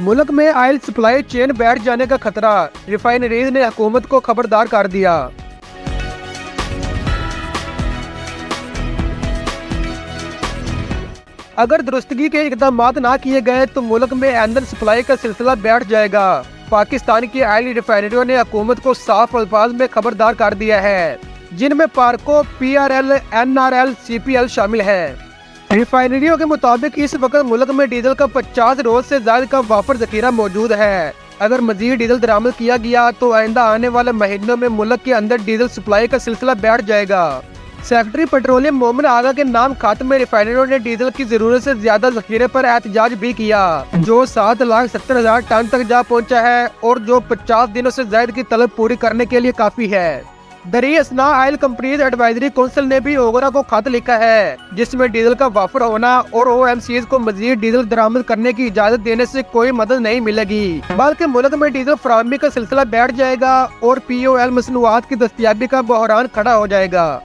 मुल्क में oil supply chain बैठ जाने का खतरा, रिफाइनरीज ने हुकूमत को खबरदार कर दिया। अगर दुरुस्तगी के इकदाम ना किए गए तो मुल्क में ईंधन सप्लाई का सिलसिला बैठ जाएगा। पाकिस्तान की ऑयल रिफाइनरियों ने हुकूमत को साफ अल्फाज में खबरदार कर दिया है, जिनमें पार्को, PRL, NRL, CPL शामिल है। रिफाइनरियों के मुताबिक इस वक्त मुल्क में डीजल का 50 रोज से ज्यादा का वाफर जखीरा मौजूद है। अगर मजीद डीजल दरामद किया गया तो आइंदा आने वाले महीनों में मुल्क के अंदर डीजल सप्लाई का सिलसिला बैठ जाएगा। सेक्रेटरी पेट्रोलियम मोमिन आगा के नाम खत में रिफाइनरियों ने डीजल की जरूरत से ज्यादा जखीरे पर एहतजाज भी किया, जो 7,70,000 टन तक जा पहुंचा है और जो 50 दिनों से ज्यादा की तलब पूरी करने के लिए काफी है। दरियासना ऑयल कंपनीज एडवाइजरी काउंसिल ने भी ओगरा को खत लिखा है, जिसमें डीजल का वाफर होना और OMCs को मजीद डीजल दरामद करने की इजाजत देने से कोई मदद नहीं मिलेगी, बल्कि मुल्क में डीजल फराहमी का सिलसिला बैठ जाएगा और POL मसनूआत की दस्तयाबी का बहरान खड़ा हो जाएगा।